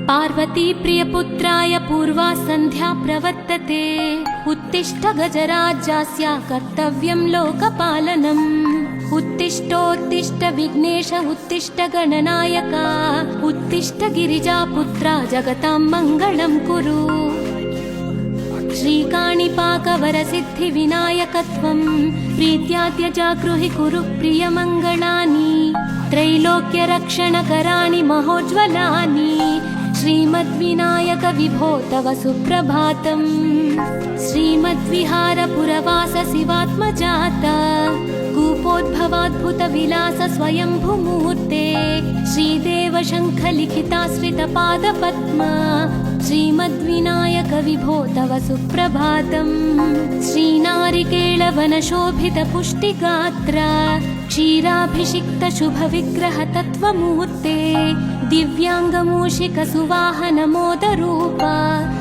पार्वती प्रियपुत्राय पूर्वा सन्ध्या प्रवर्तते। उत्तिष्ठ गजराज्यास्य कर्तव्यं लोकपालनम्। उत्तिष्ठोत्तिष्ठ विघ्नेश उत्तिष्ठ गणनायक। उत्तिष्ठ गिरिजापुत्रा जगतां मङ्गलं कुरु। श्रीकाणिपाकवरसिद्धिविनायकत्वं प्रीत्याद्य जागृहि कुरु प्रियमङ्गलानि। त्रैलोक्यरक्षणकराणि महोज्ज्वलानि। श्रीमद्विनायक विभो तव सुप्रभातम्। श्रीमद्विहारपुरवास शिवात्मजात कूपोद्भवाद्भुतविलास स्वयंभूमूर्ते। श्रीदेव शङ्खलिखिताश्रितपादपद्म। श्रीमद्विनायक विभो तव सुप्रभातम्। श्रीनारिकेळवनशोभितपुष्टिगात्र क्षीराभिषिक्त शुभविग्रह तत्त्वमूर्ते। दिव्याङ्गमूषिक सुवाहन मोदरूप।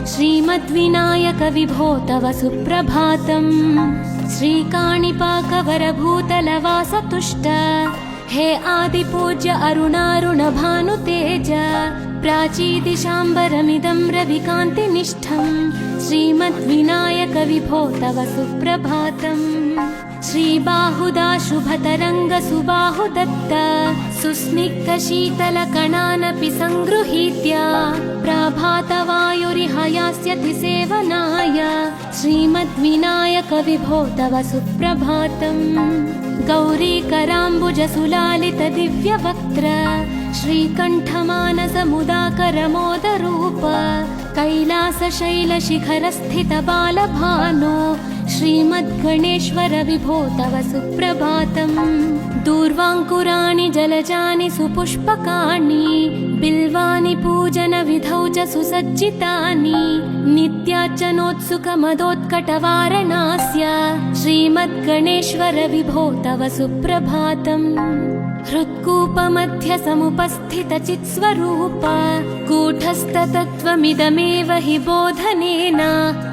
श्रीमद्विनायक विभो तव सुप्रभातम्। श्रीकाणिपाकवरभूतलवास तुष्ट हे आदिपूज्य अरुणारुण भानुतेज। प्राचीदिशाम्बरमिदं रविकान्तिनिष्ठम्। श्रीमद्विनायक विभो तव सुप्रभातम्। श्रीबाहुदा शुभतरङ्ग सुबाहुदत्त सुस्निग्ध शीतलकणानपि सङ्गृहीत्य प्रभातवायुरिह यास्यति सेवनाय। श्रीमद्विनायक विभो तव सुप्रभातम्। गौरीकराम्बुजसुलालित दिव्यवक्त्र श्रीकण्ठमानसमुदाकरमोदरूप। कैलासशैलशिखरस्थित बालभानो श्रीमद्गणेश्वर विभो तव सुप्रभातम्। दूर्वाङ्कुराणि जलजानि सुपुष्पकाणि बिल्वानि पूजनविधौ च सुसज्जितानि। नित्यार्चनोत्सुकमदोत्कटवारणास्य श्रीमद्गणेश्वर विभो तव सुप्रभातम्। हृत्कूपमध्य समुपस्थितचित्स्वरूप कूटस्थतत्त्वमिदमेव हि बोधनेन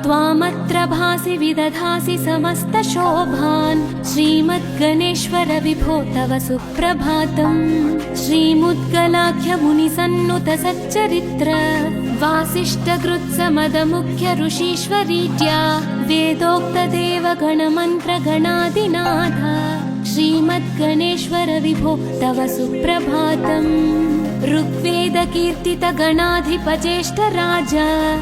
त्वामत्र भासि विदधासि समस्तशोभान्। श्रीमद्गणेश्वर विभो तव सुप्रभातम्। श्रीमुद्गलाख्य मुनिसन्नुत सच्चरित्र वासिष्ठकृत्समदमुख्य ऋषीश्वरीत्या वेदोक्तदेवगणमन्त्रगणादिनाथ। श्रीमद्गणेश्वर विभो तव सुप्रभातम्। ऋग्वेदकीर्तितगणाधिपज्येष्ठराज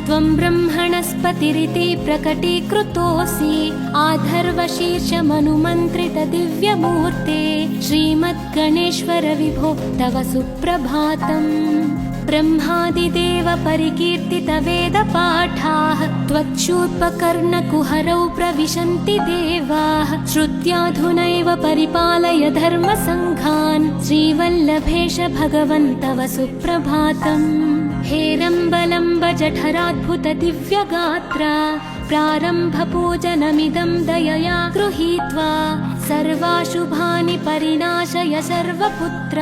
त्वं ब्रह्मणस्पतिरिति प्रकटीकृतोऽसि। आधर्वशीर्षमनुमन्त्रित दिव्यमूर्ते श्रीमद्गणेश्वर विभो तव सुप्रभातम्। ब्रह्मादिदेव परिकीर्तित वेदपाठाः त्वच्छूर्पकर्णकुहरौ प्रविशन्ति देवाः। श्रुत्याधुनैव परिपालय धर्मसङ्घान्। श्रीवल्लभेश भगवन् तव सुप्रभातम्। हेरम्बलम्ब जठराद्भुत दिव्यगात्र प्रारम्भपूजनमिदं दयया गृहीत्वा सर्वाशुभानि परिनाशय सर्वपुत्र।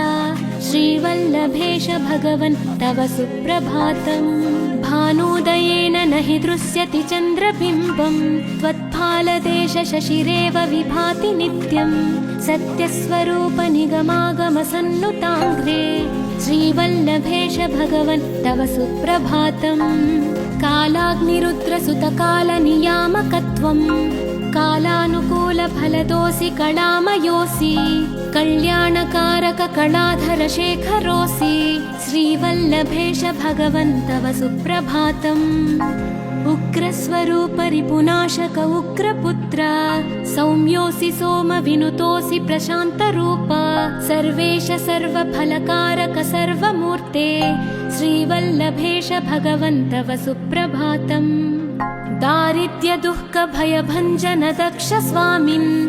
श्रीवल्लभेश भगवन् तव सुप्रभातम्। भानोदयेन न हि दृश्यति चन्द्रबिम्बम् त्वत्फालदेश शशिरेव विभाति नित्यम्। सत्यस्वरूप निगमागम सन्नुताङ्घ्रे श्रीवल्लभेश भगवन् तव सुप्रभातम्। कालाग्निरुद्रसुतकालनियामकत्वम् कालानुकूलफलदोऽसि कलामयोऽसि। कल्याणकारक कलाधर शेखरोऽसि। श्रीवल्लभेश भगवन् तव सुप्रभातम्। उग्रस्वरूप रिपुनाशक उग्रपुत्र सौम्योऽसि सोमविनुतोऽसि प्रशान्तरूप। सर्वेश सर्वफलकारक सर्वमूर्ते श्रीवल्लभेश भगवन् तव सुप्रभातम्। दारिद्र्य दुःख भयभञ्जन दक्ष स्वामिन्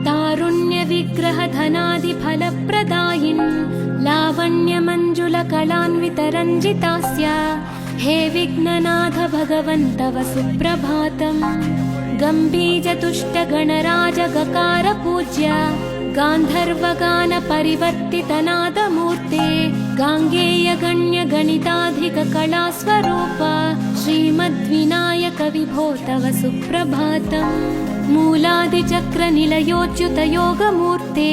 तारुण्य विग्रह धनादि फलप्रदायिन्। लावण्य मंजुल कलान्वित रञ्जितास्य हे विघ्ननाथ भगवन् तव सुप्रभातम्। गम्भीर तुष्ट गणराज गकार पूज्य गान्धर्वगान परिवर्तित नादमूर्ते। गाङ्गेय गण्य गणिताधिक कलास्वरूप श्रीमद्विनायक विभो तव सुप्रभातम्। मूलादिचक्र निलयोच्युत योगमूर्ते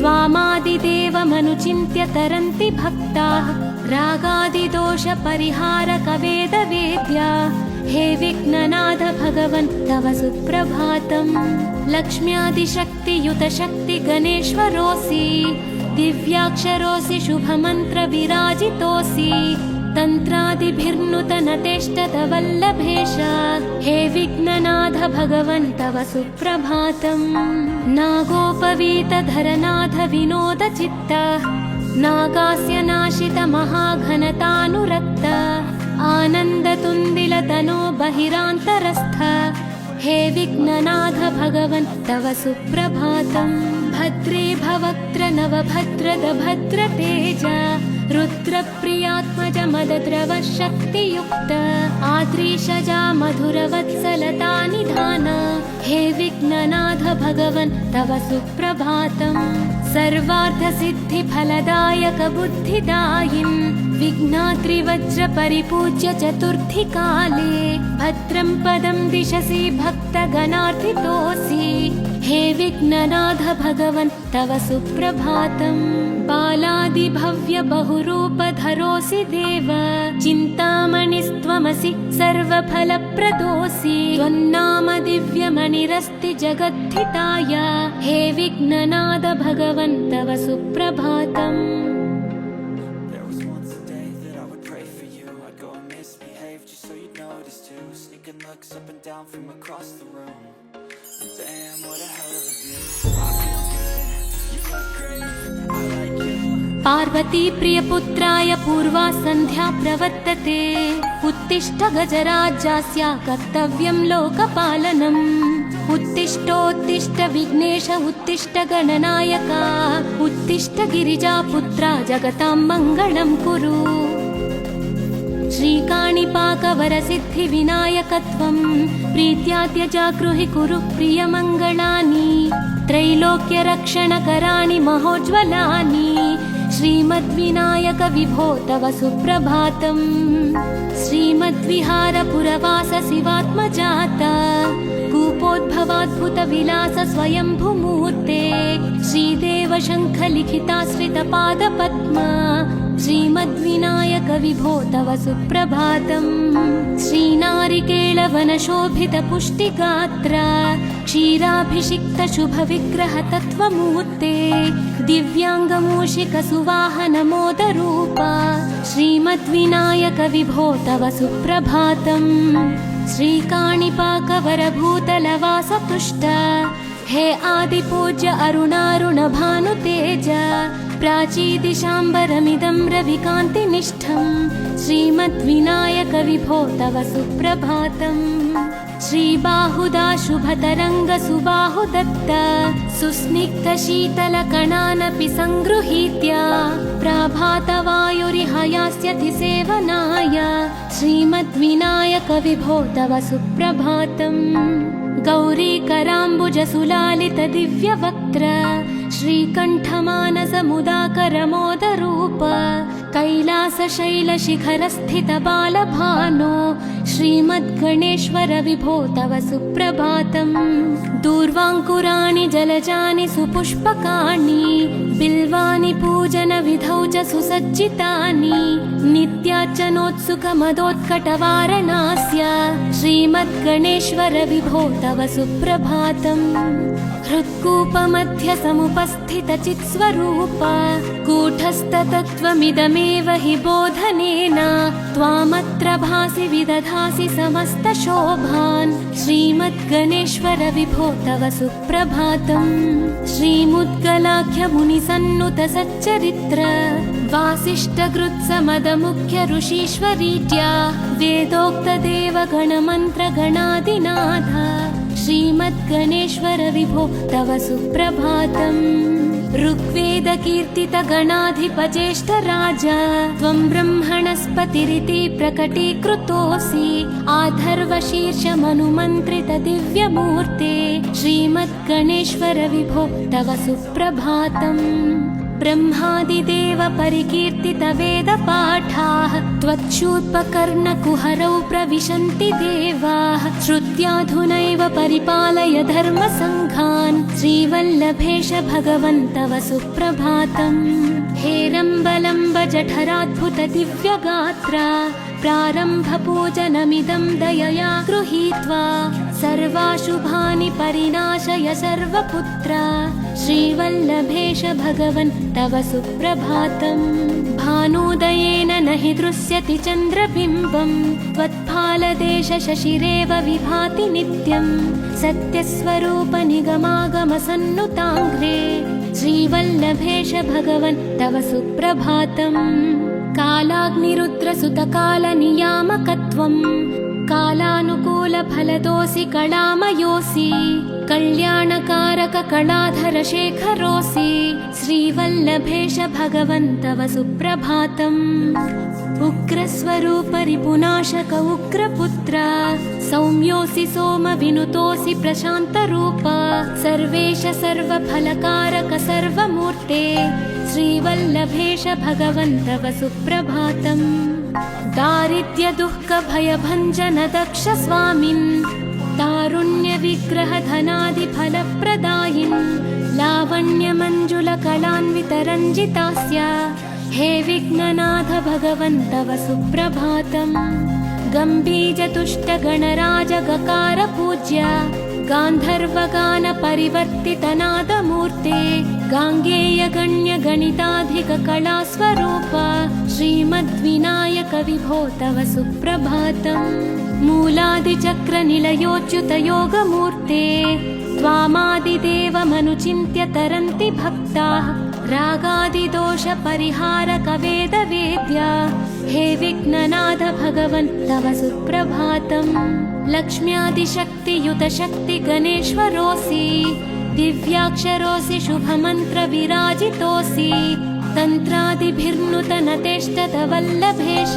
त्वामादिदेवमनुचिन्त्य तरन्ति भक्ताः रागादिदोषपरिहारकवेदवेद्या हे विघ्ननाथ भगवन् तव सुप्रभातम् लक्ष्म्यादिशक्तियुतशक्ति गणेश्वरोऽसि दिव्याक्षरोऽसि शुभमन्त्रविराजितोऽसि तन्त्रादिभिर्नुतनतेष्टतवल्लभेश हे विघ्ननाथ भगवन् तव सुप्रभातम् नागोपवीतधरनाथ विनोदचित्त नागास्य नाशित महाघनतानुरक्त आनन्दतुन्दिलतनो बहिरान्तरस्थ हे विघ्ननाथ भगवन् तव सुप्रभातम् भद्रे भवक्त्र नवभद्रद भद्रतेज रुद्रप्रियात्मज मदद्रव शक्तियुक्त आद्रीशजा मधुरवत्सलता निधान हे विघ्ननाथ भगवन् तव सुप्रभातम् सर्वार्थसिद्धिफलदायक बुद्धिदायिन् विघ्नात्रिवज्रपरिपूज्य चतुर्थीकाले भद्रं पदं दिशसि भक्तगणार्थितोऽसि हे विघ्ननाथ भगवन् तव सुप्रभातम् बालादिभव्य बहुरूपधरोऽसि देव चिन्तामणिस्त्वमसि सर्वफलप्रदोऽसि त्वन्नाम दिव्यमणिरस्ति जगद्धिताय हे विघ्ननाथ भगवन् तव सुप्रभातम् Looks up and down from across the room. Damn, what a hell of a view. I feel good, you look great, I like you. Parvati प्रियपुत्राय पूर्वा सन्ध्या प्रवर्तते उत्तिष्ठ गजराज्यस्य कर्तव्यं लोकपालनम् उत्तिष्ठोत्तिष्ठ विघ्नेश उत्तिष्ठ गणनायका उत्तिष्ठ गिरिजापुत्रा जगतां मङ्गलं कुरु श्रीकाणिपाकवरसिद्धिविनायकत्वं प्रीत्याद्य जागृहि कुरु प्रियमङ्गलानि त्रैलोक्यरक्षणकराणि महोज्ज्वलानि श्रीमद्विनायक विभो तव सुप्रभातम् श्रीमद्विहारपुरवास शिवात्मजात कूपोद्भवाद्भुतविलास स्वयंभूमूर्ते श्रीदेव शङ्खलिखिताश्रितपादपद्मा श्रीमद्विनायक विभो तव सुप्रभातम् श्रीनारिकेळवनशोभितपुष्टिगात्र क्षीराभिषिक्त शुभविग्रह तत्त्वमूर्ते दिव्याङ्गमूषिकसुवाहनमोदरूप श्रीमद्विनायक विभो तव सुप्रभातम् श्रीकाणिपाकवरभूतलवासतुष्ट हे आदिपूज्य अरुणारुणभानुतेज प्राचीदिशाम्बरमिदं रविकान्तिनिष्ठम् श्रीमद्विनायक विभो तव सुप्रभातम् श्रीबाहुदा शुभतरङ्ग सुबाहुदत्त सुस्निग्धशीतलकणानपि सङ्गृहीत्य प्रभातवायुरिहयास्यति सेवनाय श्रीमद्विनायक विभो तव सुप्रभातम् गौरीकराम्बुजसुलालित दिव्यवक्त्र श्रीकण्ठमानसमुदाकरमोदरूप कैलासशैलशिखरस्थित बालभानो श्रीमद्गणेश्वर विभो तव सुप्रभातम् दूर्वाङ्कुराणि जलजानि सुपुष्पकाणि बिल्वानि पूजनविधौ च सुसज्जितानि नित्यार्चनोत्सुकमदोत्कटवारणास्य श्रीमद्गणेश्वर विभो तव सुप्रभातम् हृत्कूपमध्य समुपस्थितचित्स्वरूप कूटस्थतत्त्वमिदमेव हि बोधनेन त्वामत्र भासि विदधासि समस्तशोभान् श्रीमद्गणेश्वर विभो तव सुप्रभातम् श्रीमुद्गलाख्यमुनिसन्नुत सच्चरित्र वासिष्ठगृत्समदमुख्य ऋषीश्वरीत्या वेदोक्तदेवगणमन्त्रगणादिनाथ श्रीमद्गणेश्वर विभो तव सुप्रभातम् ऋग्वेदकीर्तितगणाधिपज्येष्ठराज त्वं ब्रह्मणस्पतिरिति प्रकटीकृतोऽसि आधर्वशीर्षमनुमन्त्रित दिव्यमूर्ते श्रीमद्गणेश्वर विभो तव सुप्रभातम् ब्रह्मादिदेव परिकीर्तित वेदपाठाः त्वच्छूर्पकर्णकुहरौ प्रविशन्ति देवाः श्रुत्वा सद्याधुनैव परिपालय धर्मसङ्घान् श्रीवल्लभेश भगवन् तव सुप्रभातम्। हेरम्बलम्ब जठराद्भुत दिव्यगात्रा प्रारम्भपूजनमिदं दयया गृहीत्वा सर्वाशुभानि परिनाशय सर्वपुत्रा श्रीवल्लभेश भगवन् तव सुप्रभातम्। भानोदयेन न हि दृश्यति चन्द्रबिम्बम् त्वत्फालदेश शशिरेव विभाति नित्यम्। सत्यस्वरूप निगमागमसन्नुताङ्घ्रे श्रीवल्लभेश भगवन् तव सुप्रभातम्। कालाग्निरुद्रसुतकालनियामकत्वम् कालानुकूलफलदोऽसि कलामयोऽसि कल्याणकारक कलाधर शेखरोऽसि श्रीवल्लभेश भगवन् तव सुप्रभातम्। उग्रस्वरूप रिपुनाशक उग्रपुत्र सौम्योऽसि सोमविनुतोऽसि प्रशान्तरूप सर्वेश सर्वफलकारक सर्वमूर्ते श्रीवल्लभेश भगवन् तव सुप्रभातम्। दारिद्र्य दुःख भयभञ्जन दक्ष स्वामिन् तारुण्य विग्रह धनादि फलप्रदायिन् लावण्य मंजुल कलान्वित रञ्जितास्य हे विघ्ननाथ भगवन् तव सुप्रभातम्। गम्भीर तुष्ट गणराज गकार पूज्य गान्धर्वगान परिवर्तित नादमूर्ते गाङ्गेय गण्य गणिताधिक कलास्वरूप श्रीमद्विनायक विभो तव सुप्रभातम्। मूलादिचक्र निलयोच्युत योगमूर्ते त्वामादिदेवमनुचिन्त्य तरन्ति भक्ताः रागादिदोष परिहारक वेदवेद्य हे विघ्ननाथ भगवन् तव सुप्रभातम्। लक्ष्म्यादिशक्तियुत शक्ति गणेश्वरोऽसि दिव्याक्षरोऽसि शुभमन्त्र विराजितोऽसि तन्त्रादिभिर्नुतन तेष्टत वल्लभेश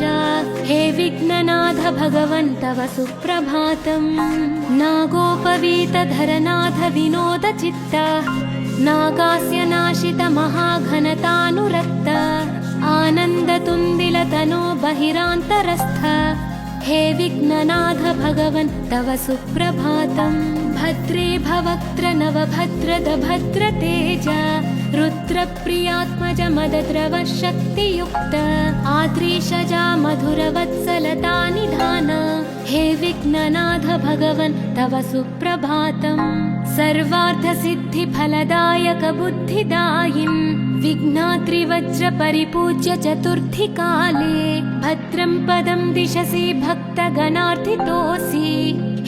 हे विघ्ननाथ भगवन् तव सुप्रभातम्। नागोपवीत धरनाथ विनोद चित्त नागास्य नाशित महाघनतानुरक्त आनन्द तुन्दिल तनो बहिरान्तरस्थ हे विघ्ननाथ भगवन् तव सुप्रभातम्। भद्रे भवक्त्र नवभद्रद भद्र तेज रुद्र प्रियात्मज मदद्रव शक्तियुक्त आद्रीशजा मधुरवत्सलता निधान हे विघ्ननाथ भगवन् तव सुप्रभातम्। सर्वार्थ सिद्धि फलदायक बुद्धिदायिन् विघ्नात्रिवज्र परिपूज्य चतुर्थी काले भद्रं पदं दिशसि भक्तगणार्थितोऽसि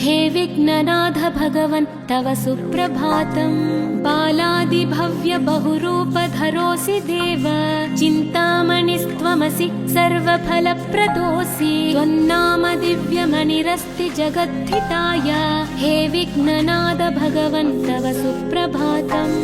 हे विघ्ननाथ भगवन् तव सुप्रभातम्। बालादिभव्य बहुरूपधरोऽसि देव चिन्तामणिस्त्वमसि सर्वफलप्रदोऽसि त्वन्नाम दिव्यमणिरस्ति जगद्धिताय हे विघ्ननाथ भगवन् तव सुप्रभातम्।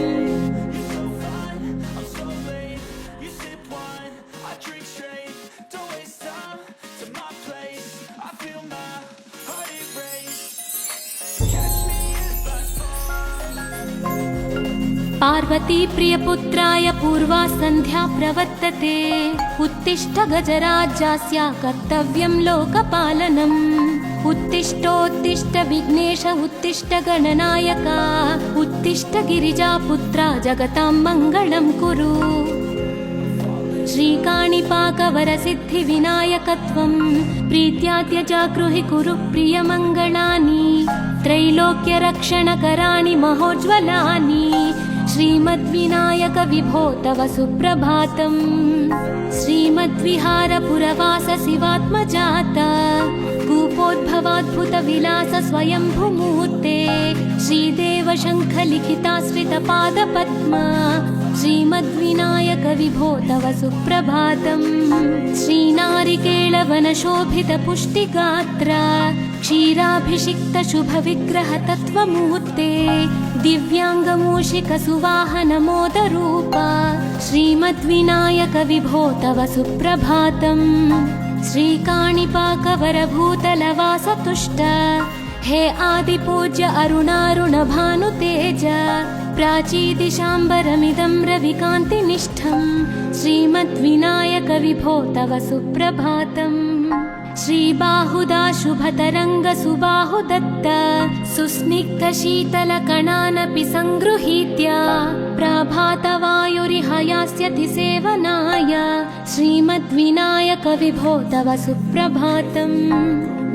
पार्वती प्रियपुत्राय पूर्वा सन्ध्या प्रवर्तते उत्तिष्ठ गजराज्यस्य कर्तव्यं लोकपालनम्। उत्तिष्ठोत्तिष्ठ विघ्नेश उत्तिष्ठ गणनायक उत्तिष्ठ गिरिजापुत्रा जगतां मङ्गलं कुरु। श्रीकाणिपाकवरसिद्धि विनायकत्वं प्रीत्याद्य जागृहि कुरु प्रियमङ्गलानि त्रैलोक्यरक्षणकराणि महोज्ज्वलानि श्रीमद्विनायक विभो तव सुप्रभातम्। श्रीमद्विहारपुरवास शिवात्मजात कूपोद्भवाद्भुत विलास स्वयंभूमूर्ते श्रीदेव शङ्ख लिखिताश्रित पादपद्मा श्रीमद्विनायक विभो तव सुप्रभातम्। श्रीनारिकेळवनशोभित पुष्टिगात्र क्षीराभिषिक्त शुभ विग्रह तत्त्वमूर्ते दिव्याङ्गमूषिक सुवाहन मोदरूप श्रीमद्विनायक विभो तव सुप्रभातम्। श्रीकाणिपाकवरभूतलवास तुष्ट हे आदिपूज्य अरुणारुण भानुतेज प्राचीदिशाम्बरमिदं रविकान्तिनिष्ठं श्रीमद्विनायक विभो तव सुप्रभातम्। श्रीबाहुदा शुभतरङ्गसुबाहुदत्त सुस्निग्धशीतलकणानपि सङ्गृहीत्य प्रभातवायुरिहयास्यति सेवनाय श्रीमद्विनायक विभो तव सुप्रभातम्।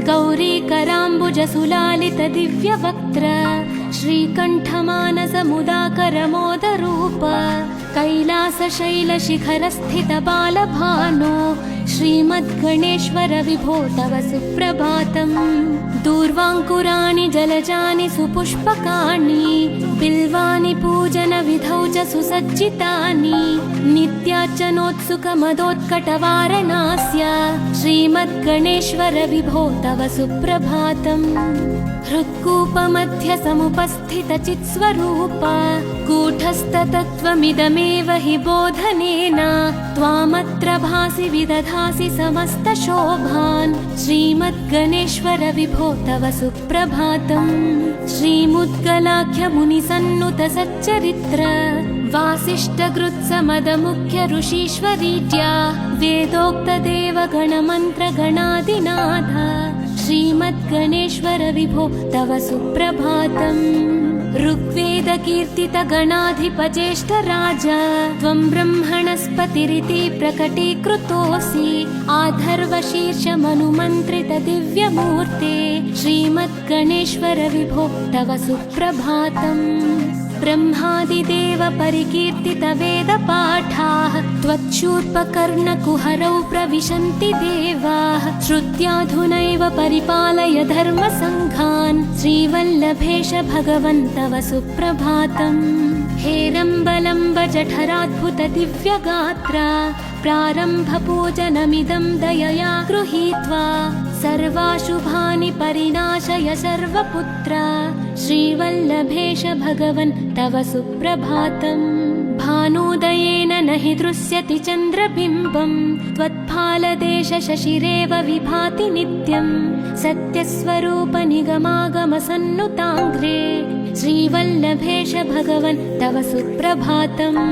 गौरीकराम्बुजसुलालित दिव्यवक्त्र श्रीकण्ठमानसमुदाकरमोदरूप कैलासशैलशिखरस्थित बालभानो श्रीमद्गणेश्वर विभो तव सुप्रभातम्। दूर्वाङ्कुराणि जलजानि सुपुष्पकाणि बिल्वानि पूजनविधौ च सुसज्जितानि नित्यार्चनोत्सुकमदोत्कटवारणास्य श्रीमद्गणेश्वर विभो तव सुप्रभातम्। हृत्कूपमध्य समुपस्थितचित्स्वरूप कूटस्थतत्त्वमिदमेव हि बोधनेन त्वामत्र भासि विदधासि समस्तशोभान् श्रीमद्गणेश्वर विभो तव सुप्रभातम्। श्रीमुद्गलाख्यमुनिसन्नुत सच्चरित्र वासिष्ठकृत्समदमुख्य ऋषीश्वरीत्या वेदोक्तदेवगणमन्त्रगणादिनाथ श्रीमद्गणेश्वर विभो तव सुप्रभातम्। ऋग्वेदकीर्तितगणाधिपज्येष्ठ राजा त्वं ब्रह्मणस्पतिरिति प्रकटीकृतोऽसि आधर्वशीर्षमनुमन्त्रित दिव्यमूर्ते श्रीमद्गणेश्वर विभो तव सुप्रभातम्। ब्रह्मादिदेव परिकीर्तित वेदपाठाः त्वच्छूर्पकर्णकुहरौ प्रविशन्ति देवाः श्रुत्याधुनैव परिपालय धर्मसङ्घान् श्रीवल्लभेश भगवन् तव सुप्रभातम्। हेरम्बलम्ब जठराद्भुत दिव्यगात्र प्रारम्भपूजनमिदं दयया गृहीत्वा सर्वाशुभानि परिनाशय सर्वपुत्र श्रीवल्लभेश भगवन् तव सुप्रभातम्। भानोदयेन न हि दृश्यति चन्द्रबिम्बम् त्वत्फालदेश शशिरेव विभाति नित्यम् सत्यस्वरूप निगमागम सन्नुताङ्घ्रे श्रीवल्लभेश भगवन् तव सुप्रभातम्।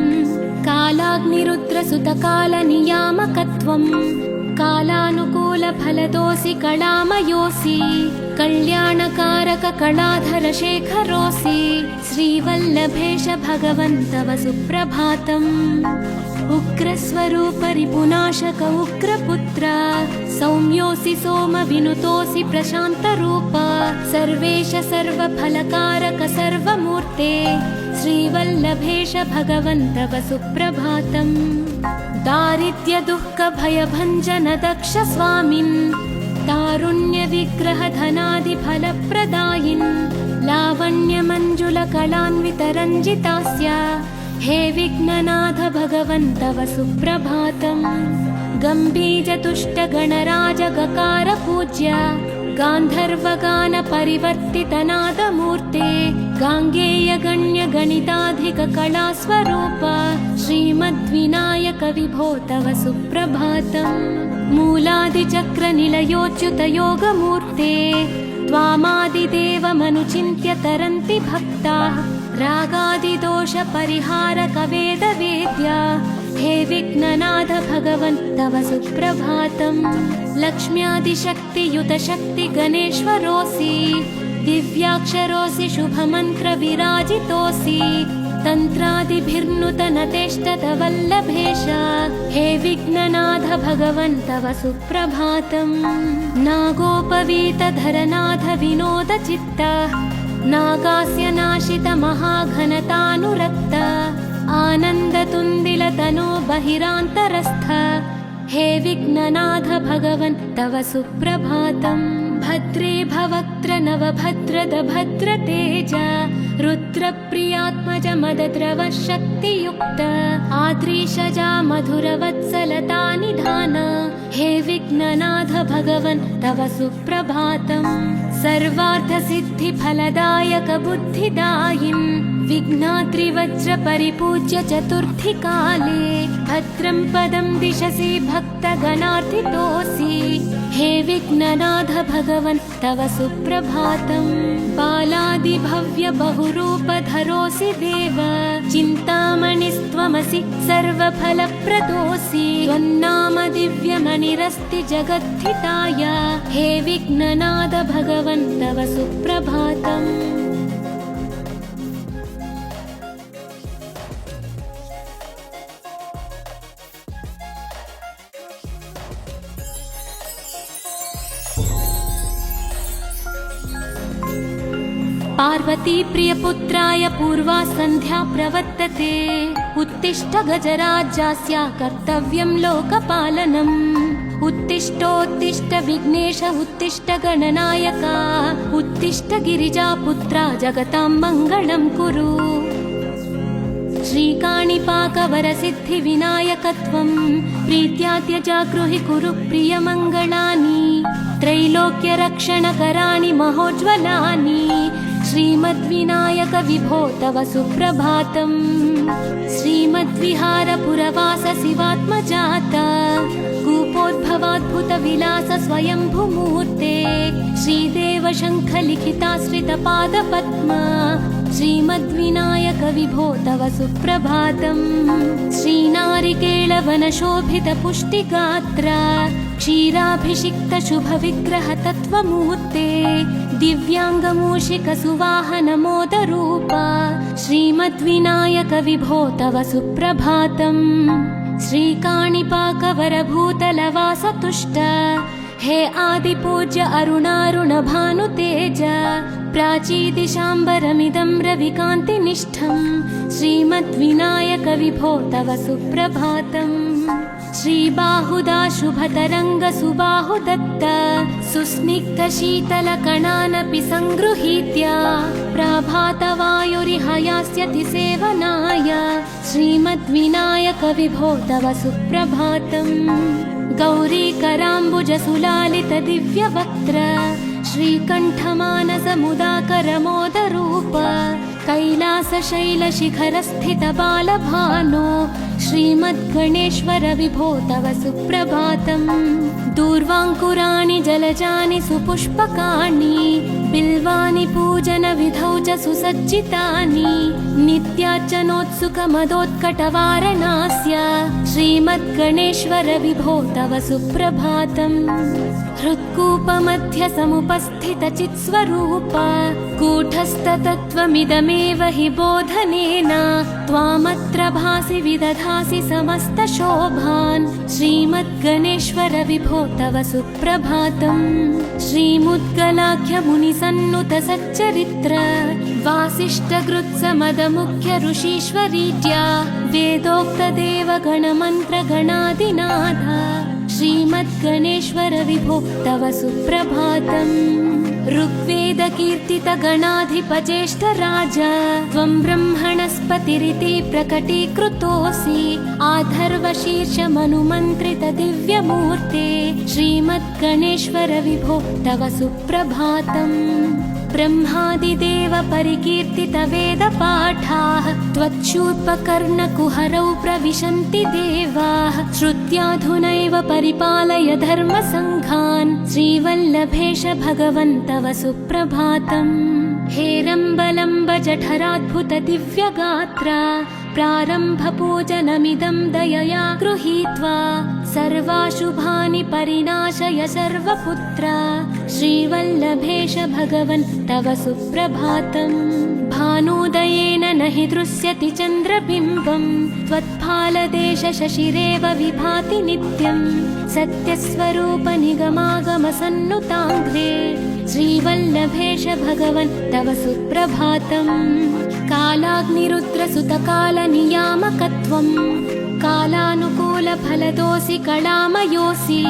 कालाग्निरुद्रसुतकालनियामकत्वम् कालानुकूलफलदोऽसि कलामयोऽसि कल्याणकारक कलाधर शेखरोऽसि श्रीवल्लभेश भगवन् तव सुप्रभातम्। उग्रस्वरूप रिपुनाशक उग्रपुत्र सौम्योऽसि सोमविनुतोऽसि प्रशान्तरूप सर्वेश सर्वफलकारक सर्वमूर्ते श्रीवल्लभेश भगवन् तव सुप्रभातम्। दारिद्र्य दुःख भयभञ्जन दक्ष स्वामिन् तारुण्य विग्रह धनादि फलप्रदायिन् लावण्य मंजुल कलान्वित रञ्जितास्य हे विघ्ननाथ भगवन् तव सुप्रभातम्। गम्भीर तुष्ट गणराज गकार पूज्य गान्धर्वगान परिवर्तित नादमूर्ते गाङ्गेय गण्य गणिताधिक कला स्वरूप श्रीमद्विनायक विभो तव सुप्रभातम्। मूलादिचक्र निलयोच्युत योगमूर्ते त्वामादिदेवमनुचिन्त्य तरन्ति भक्ताः रागादिदोष परिहारक वेदवेद्या हे विघ्ननाथ भगवन् तव सुप्रभातम्। लक्ष्म्यादिशक्तियुत शक्ति गणेश्वरोऽसि दिव्याक्षरोऽसि शुभमन्त्र विराजितोऽसि तन्त्रादिभिर्नुतनतेष्टत वल्लभेश हे विघ्ननाथ भगवन् तव सुप्रभातम्। नागोपवीतधरनाथ विनोद चित्त नागास्य नाशित महाघनतानुरक्त आनन्दतुन्दिलतनो बहिरान्तरस्थ हे विघ्ननाथ भगवन् तव सुप्रभातम्। भद्रे भवक्त्र नवभद्रद भद्रतेज रुद्रप्रियात्मज मदद्रव शक्तियुक्त आद्रीशजा मधुरवत्सलता निधान हे विघ्ननाथ भगवन् तव सुप्रभातम्। सर्वार्थसिद्धिफलदायक बुद्धिदायिन् विघ्नात्रिवज्र परिपूज्य चतुर्थी काले भद्रं पदं दिशसि भक्तगणार्थितोऽसि हे विघ्ननाथ भगवन् तव सुप्रभातम्। बालादिभव्य बहुरूपधरोऽसि देव चिन्तामणिस्त्वमसि सर्वफलप्रदोऽसि त्वन्नाम दिव्यमणिरस्ति जगद्धिताय हे विघ्ननाद भगवन् तव सुप्रभातम्। पार्वती प्रियपुत्राय पूर्वा सन्ध्या प्रवर्तते उत्तिष्ठ गजराज्यास्य कर्तव्यं लोकपालनम्। उत्तिष्ठोत्तिष्ठ विघ्नेश उत्तिष्ठ गणनायका उत्तिष्ठ गिरिजापुत्रा जगतां मङ्गलं कुरु। श्रीकाणिपाकवरसिद्धिविनायकत्वं प्रीत्या त्यजागृहि कुरु प्रियमङ्गलानि त्रैलोक्यरक्षणकराणि महोज्ज्वलानि श्रीमद्विनायक विभो तव सुप्रभातम्। श्रीमद्विहारपुरवास शिवात्मजाता कूपोद्भवाद्भुतविलास स्वयंभूमूर्ते श्रीदेव शङ्खलिखिताश्रितपादपद्मा श्रीमद्विनायक विभो तव सुप्रभातम्। श्रीनारिकेळवनशोभितपुष्टिगात्रा क्षीराभिषिक्तशुभविग्रहतत्त्वमूर्ते दिव्याङ्गमूषिकसुवाहनमोदरूपा श्रीमद्विनायक विभो तव सुप्रभातम्। श्रीकाणिपाकवरभूतलवासतुष्ट हे आदिपूज्य अरुणारुणभानुतेज प्राचीदिशाम्बरमिदं रविकान्तिनिष्ठम् श्रीमद्विनायक विभो तव सुप्रभातम्। श्रीबाहुदा शुभतरङ्ग सुबाहुदत्त सुस्निग्धशीतलकणानपि सङ्गृहीत्य प्रभातवायुरिहयास्यति सेवनाय श्रीमद्विनायक विभो तव सुप्रभातम्। गौरीकराम्बुजसुलालितदिव्यवक्त्र श्रीकण्ठमानसमुदाकरमोदरूप कैलासशैलशिखरस्थितबालभानो श्रीमद्गणेश्वर विभो तव सुप्रभातम्। दूर्वाङ्कुराणि जलजानि सुपुष्पकाणि बिल्वानि पूजनविधौ च सुसज्जितानि नित्यार्चनोत्सुकमदोत्कटवारणास्य श्रीमद्गणेश्वर विभो तव सुप्रभातम्। हृत्कूपमध्य समुपस्थितचित्स्वरूप कूटस्थतत्त्वमिदमेव हि बोधनेन त्वामत्र भासि विदधासि समस्तशोभान् श्रीमद्गणेश्वर विभो तव सुप्रभातम्। श्रीमुद्गलाख्यमुनिसन्नुत सच्चरित्र वासिष्ठगृत्समदमुख्य ऋषीश्वरीत्या वेदोक्तदेवगणमन्त्रगणादिनाथ श्रीमद्गणेश्वर विभो तव सुप्रभातम्। ऋग्वेदकीर्तितगणाधिपज्येष्ठराज त्वं ब्रह्मणस्पतिरिति प्रकटीकृतोऽसि आधर्वशीर्षमनुमन्त्रितदिव्यमूर्ते श्रीमद्गणेश्वर विभो तव सुप्रभातम्। ब्रह्मादिदेव परिकीर्तितवेदपाठाः त्वच्छूर्पकर्णकुहरौ प्रविशन्ति देवाः श्रुत्याधुनैव परिपालय धर्मसङ्घान् श्रीवल्लभेश भगवन् तव सुप्रभातम्। हेरम्बलम्ब जठराद्भुत दिव्यगात्रा प्रारम्भपूजनमिदं दयया गृहीत्वा सर्वाशुभानि परिनाशय सर्वपुत्रा श्रीवल्लभेश भगवन् तव सुप्रभातम्। भानोदयेन न हि दृश्यति चन्द्रबिम्बम् त्वत्फालदेश शशिरेव विभाति नित्यम् सत्यस्वरूप निगमागमसन्नुताङ्घ्रे श्रीवल्लभेश भगवन् तव सुप्रभातम्। कालाग्निरुद्रसुतकालनियामकत्वम् कालानुकूलफलदोऽसि कलामयोऽसि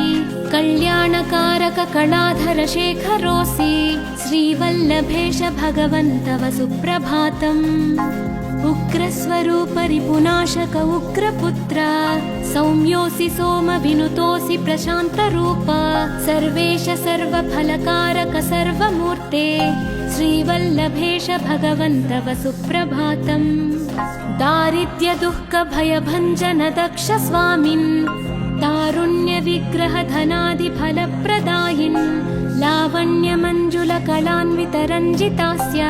कल्याणकारक कलाधर शेखरोऽसि श्रीवल्लभेश भगवन् तव सुप्रभातम्। उग्रस्वरूप रिपुनाशक उग्रपुत्र सौम्योऽसि सोमविनुतोऽसि प्रशान्तरूप सर्वेश सर्वफलकारक सर्वमूर्ते श्रीवल्लभेश भगवन् तव सुप्रभातम्। दारिद्र्य दुःख भयभञ्जन दक्ष स्वामिन् तारुण्य विग्रह धनादि फलप्रदायिन् लावण्य मंजुल कलान्वित रञ्जितास्य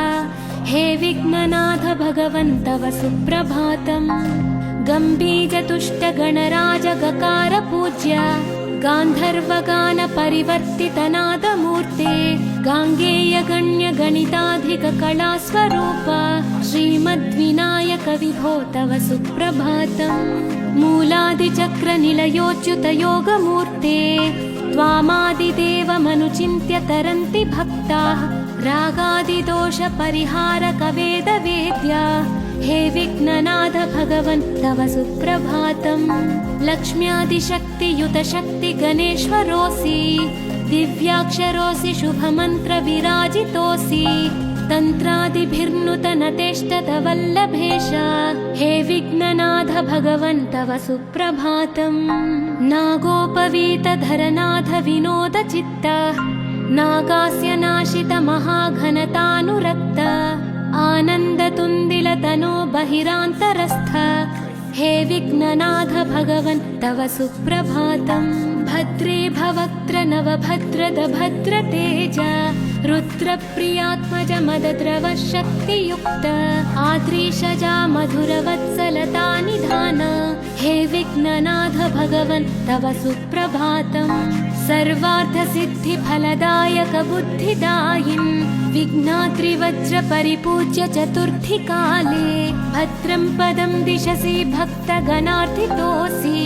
हे विघ्ननाथ भगवन् तव सुप्रभातम्। गम्भीरतुष्टगणराज गकार पूज्य गान्धर्वगान परिवर्तितनादमूर्ते गाङ्गेय गण्य गणिताधिक कलास्वरूप श्रीमद्विनायक विभो तव सुप्रभातम्। मूलादिचक्र निलयोच्युत योगमूर्ते त्वामादिदेवमनुचिन्त्य तरन्ति भक्ताः रागादिदोष परिहारक वेदवेद्या हे विघ्ननाथ भगवन् तव सुप्रभातम्। लक्ष्म्यादिशक्तियुत शक्ति गणेश्वरोऽसि दिव्याक्षरोऽसि शुभमन्त्र विराजितोऽसि तन्त्रादिभिर्नुतनतेष्टत वल्लभेश हे विघ्ननाथ भगवन् तव सुप्रभातम्। नागोपवीतधरनाथ विनोद चित्त नागास्य नाशित महाघनतानुरक्त आनन्दतुन्दिलतनो बहिरान्तरस्थ हे विघ्ननाथ भगवन् तव सुप्रभातम्। भद्रे भवक्त्र नवभद्रद भद्रतेज रुद्रप्रियात्मज मदद्रव शक्तियुक्त आद्रीशजा मधुरवत्सलता निधान हे विघ्ननाथ भगवन् तव सुप्रभातम्। सर्वार्थसिद्धिफलदायक बुद्धिदायिन् विघ्नाद्रिवज्र परिपूज्य चतुर्थी काले भद्रं पदं दिशसि भक्तगणार्थितोऽसि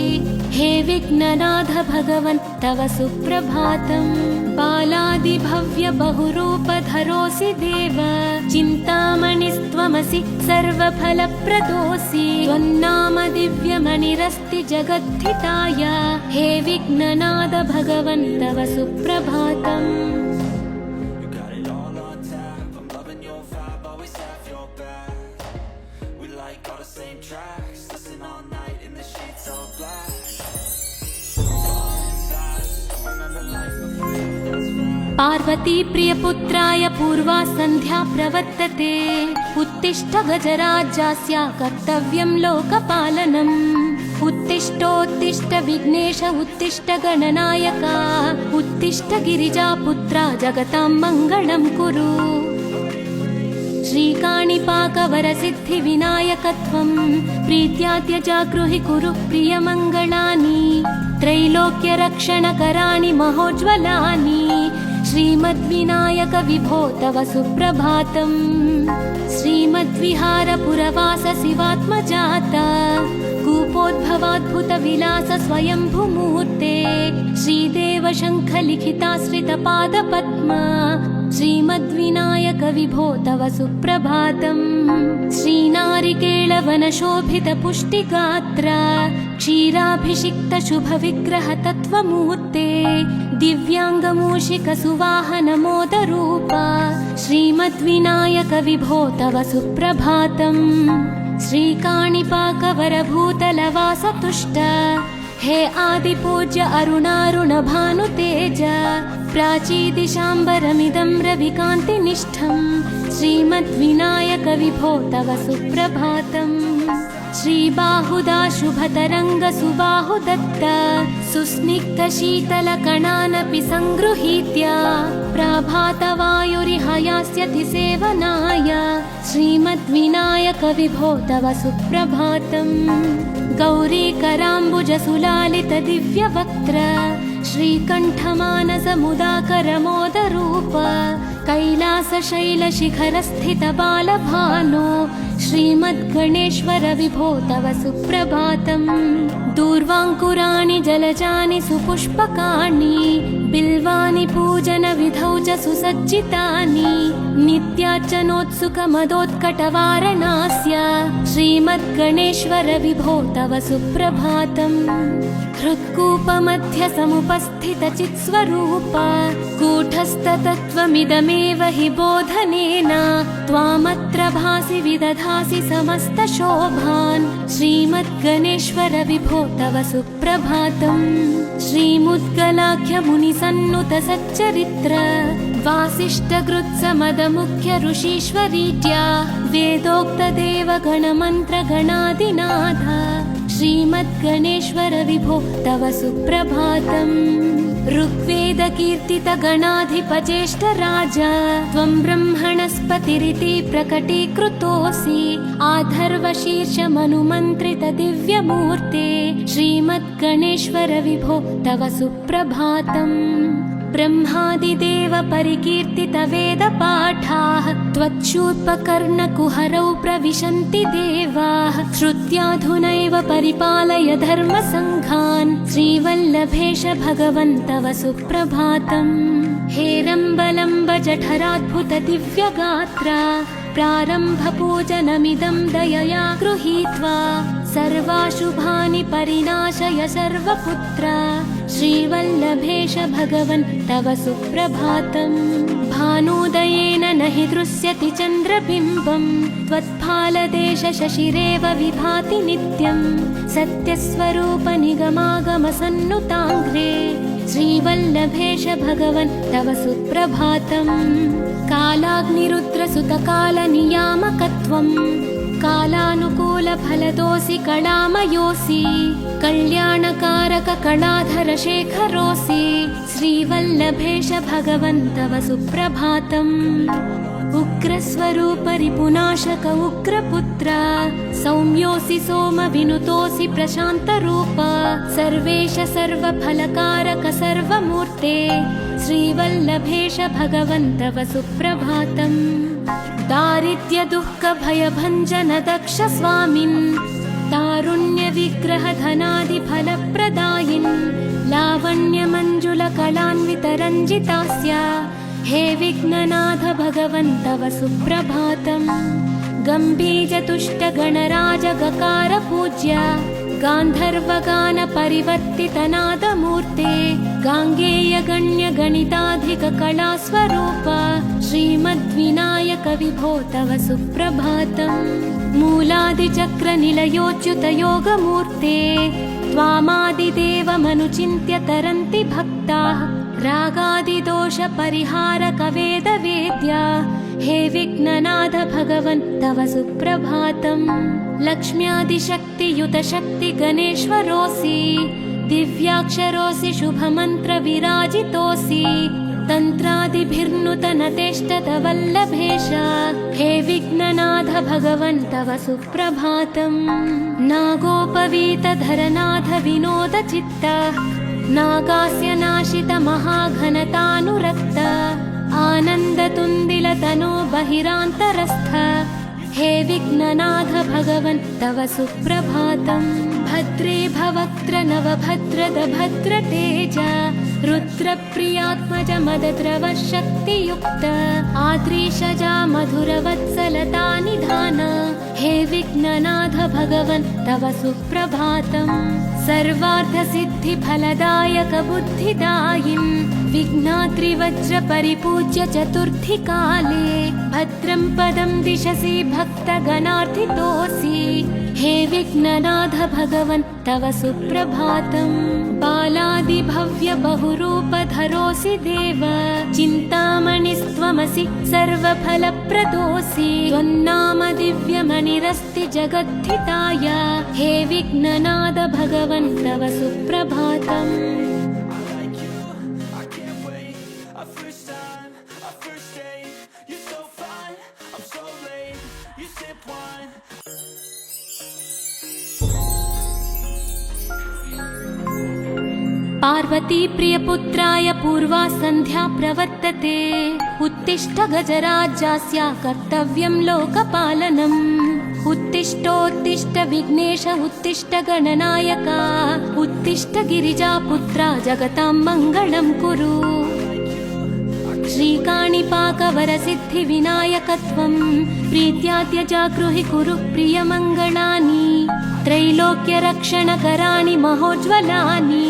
हे विघ्ननाथ भगवन् तव सुप्रभातम्। बालादिभव्य बहुरूपधरोऽसि देव चिन्तामणिस्त्वमसि सर्वफलप्रदोऽसि त्वन्नाम दिव्यमणिरस्ति जगद्धिताय हे विघ्ननाथ भगवन् तव सुप्रभातम्। पार्वती प्रियपुत्राय पूर्वा सन्ध्या प्रवर्तते उत्तिष्ठ गजराज्यस्य कर्तव्यं लोकपालनम्। उत्तिष्ठोत्तिष्ठ विघ्नेश उत्तिष्ठ गणनायक उत्तिष्ठ गिरिजापुत्रा जगतां मङ्गलं कुरु। श्रीकाणिपाकवरसिद्धिविनायकत्वं प्रीत्याद्य जागृहि कुरु प्रियमङ्गलानि त्रैलोक्यरक्षणकराणि महोज्ज्वलानि श्रीमद्विनायक विभो तव सुप्रभातम्। श्रीमद्विहारपुरवास शिवात्मजाता कूपोद्भवाद्भुत विलास स्वयंभूमूर्ते श्रीदेव शङ्ख लिखिताश्रितपादपद्मा श्रीमद्विनायक विभो तव सुप्रभातम्। श्रीनारिकेळवनशोभित पुष्टिगात्र क्षीराभिषिक्त शुभविग्रह तत्त्वमूर्ते दिव्याङ्गमूषिक सुवाहन मोदरूप श्रीमद्विनायक विभो तव सुप्रभातम्। श्रीकाणिपाकवरभूतलवास तुष्ट हे आदिपूज्य अरुणारुण भानुतेज प्राचीदिशाम्बरमिदं रविकान्तिनिष्ठं श्रीमद्विनायक विभो तव सुप्रभातम्। श्रीबाहुदा शुभतरङ्ग सुबाहुदत्त सुस्निग्ध शीतलकणानपि सङ्गृहीत्य प्रभातवायुरिहयास्यति सेवनाय श्रीमद्विनायक विभो तव सुप्रभातम्। गौरीकराम्बुज सुलालित दिव्यवक्त्र श्रीकण्ठमानस मुदाकर मोदरूप कैलासशैलशिखरस्थित बालभानो श्रीमद्गणेश्वर विभो तव सुप्रभातम्। दूर्वाङ्कुराणि जलजानि सुपुष्पकाणि बिल्वानि पूजनविधौ च सुसज्जितानि नित्यार्चनोत्सुकमदोत्कटवारणास्य श्रीमद्गणेश्वर विभो तव सुप्रभातम्। हृत्कूपमध्य समुपस्थित चित्स्वरूप कूटस्थतत्त्वमिदमेव हि बोधनेन त्वामत्र भासि विदधासि समस्तशोभान् श्रीमद्गणेश्वर विभो तव सुप्रभातम्। श्रीमुद्गलाख्य मुनिसन्नुत सच्चरित्र वासिष्ठगृत्समदमुख्य ऋषीश्वरीत्या वेदोक्तदेव गणमन्त्र गणादिनाथ श्रीमद्गणेश्वर विभो तव सुप्रभातम्। ऋग्वेदकीर्तितगणाधिपज्येष्ठराज त्वं ब्रह्मणस्पतिरिति प्रकटीकृतोऽसि आधर्वशीर्षमनुमन्त्रितदिव्यमूर्ते श्रीमद्गणेश्वर विभो तव सुप्रभातम् ब्रह्मादिदेव परिकीर्तितवेदपाठाः त्वच्छूर्पकर्णकुहरौ प्रविशन्ति देवाः श्रुत्याधुनैव परिपालय धर्मसङ्घान् श्रीवल्लभेश भगवन् तव सुप्रभातम् हेरम्बलम्ब जठराद्भुत दिव्यगात्रा प्रारम्भपूजनमिदं दयया गृहीत्वा सर्वाशुभानि परिनाशय सर्वपुत्रा श्रीवल्लभेश भगवन् तव सुप्रभातम् भानुदयेन न हि दृश्यति चन्द्रबिम्बम् त्वत्फालदेश शशिरेव विभाति नित्यम् सत्यस्वरूप निगमागमसन्नुताङ्घ्रे श्रीवल्लभेश भगवन् तव सुप्रभातम् कालाग्निरुद्रसुतकालनियामकत्वम् कालानुकूलफलदोऽसि कलामयोऽसि कल्याणकारक कलाधर शेखरोऽसि श्रीवल्लभेश भगवन् तव सुप्रभातम् उग्रस्वरूप रिपुनाशक उग्रपुत्र सौम्योऽसि सोम विनुतोऽसि प्रशान्तरूप सर्वेश सर्वफलकारक सर्वमूर्ते श्रीवल्लभेश भगवन् तव सुप्रभातम् दारिद्र्य दुःख भयभञ्जन दक्ष स्वामिन् तारुण्य विग्रह धनादि फलप्रदायिन् लावण्य मञ्जुल कलान्वित रञ्जितास्य हे विघ्ननाथ भगवन् तव सुप्रभातम् गम्भीर तुष्ट गणराज गकार पूज्य गान्धर्वगान परिवर्तित नादमूर्ते गाङ्गेय गण्य गणिताधिक कला स्वरूप श्रीमद्विनायक विभो तव सुप्रभातम् मूलादिचक्र निलयोच्युत योगमूर्ते त्वामादिदेवमनुचिन्त्य तरन्ति भक्ताः रागादिदोष परिहारक वेदवेद्या हे विघ्ननाथ भगवन् तव सुप्रभातम् लक्ष्म्यादिशक्तियुत शक्ति गणेश्वरोऽसि दिव्याक्षरोऽसि शुभमन्त्र विराजितोऽसि तन्त्रादिभिर्नुत नतेष्टत वल्लभेश हे विघ्ननाथ भगवन् तव सुप्रभातम् नागोपवीत धरनाथ विनोद चित्त नागास्य नाशित महाघनतानुरक्त आनन्दतुन्दिल तनो बहिरान्तरस्थ हे विघ्ननाथ भगवन् तव सुप्रभातम् भद्रे भवक्त्र नवभद्रद भद्रतेज रुद्रप्रियात्मज मदद्रव शक्तियुक्त आद्रीशजा मधुरवत्सलता निधान हे विघ्ननाथ भगवन् तव सुप्रभातम् सर्वार्थसिद्धिफलदायक बुद्धिदायिन् विघ्नाद्रिवज्र परिपूज्य चतुर्थी काले भद्रं पदं दिशसि भक्तगणार्थितोऽसि हे विघ्ननाथ भगवन् तव सुप्रभातम् बालादिभव्य बहुरूपधरोऽसि देव चिन्तामणिस्त्वमसि सर्वफलप्रदोऽसि त्वन्नाम दिव्यमणिरस्ति जगद्धिताय हे विघ्ननाथ भगवन् तव सुप्रभातम् पार्वती प्रियपुत्राय पूर्वा सन्ध्या प्रवर्तते उत्तिष्ठ गजराज्यस्य कर्तव्यं लोकपालनम् उत्तिष्ठोत्तिष्ठ विघ्नेश उत्तिष्ठ गणनायक उत्तिष्ठ गिरिजापुत्रा जगतां मङ्गलं कुरु श्रीकाणिपाकवरसिद्धिविनायकत्वं प्रीत्याद्य जागृहि कुरु प्रियमङ्गलानि त्रैलोक्यरक्षणकराणि महोज्ज्वलानि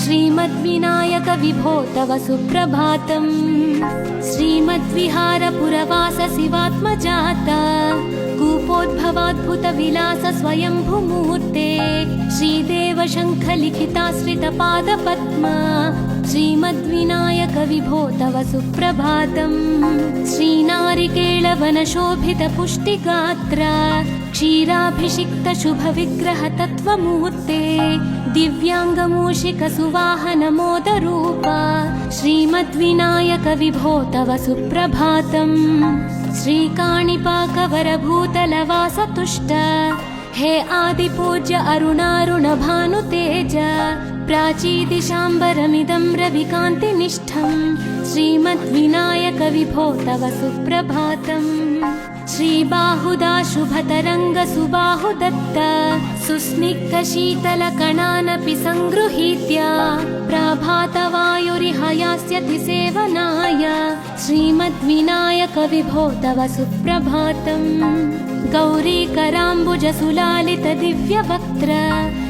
श्रीमद्विनायक विभो तव सुप्रभातम् श्रीमद्विहारपुरवास शिवात्मजाता कूपोद्भवाद्भुत विलास स्वयंभूमूर्ते श्रीदेव शङ्ख लिखिताश्रित पादपद्मा श्रीमद्विनायक विभो तव सुप्रभातम् श्रीनारिकेळवन शोभित पुष्टिगात्र क्षीराभिषिक्त शुभ विग्रह तत्त्वमूर्ते दिव्याङ्गमूषिकसुवाहनमोदरूप श्रीमद्विनायक विभो तव सुप्रभातम्। श्रीकाणिपाकवरभूतलवासतुष्ट हे आदिपूज्य अरुणारुणभानुतेज प्राचीदिशाम्बरमिदं रविकान्तिनिष्ठम्। श्रीमद्विनायक विभो तव सुप्रभातम्। श्रीबाहुदा शुभतरङ्गसुबाहुदत्त सुस्निग्धशीतलकणानपि सङ्गृहीत्य प्रभातवायुरिह यास्यति सेवनाय। श्रीमद्विनायक विभो तव सुप्रभातम्। गौरीकराम्बुजसुलालितदिव्यवक्त्र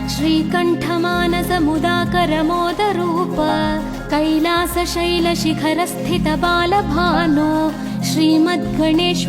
श्रीकण्ठमानसमुदाकरमोदरूप कैलासशैलशिखरस्थितबालभानो श्रीमद्गणेश्वर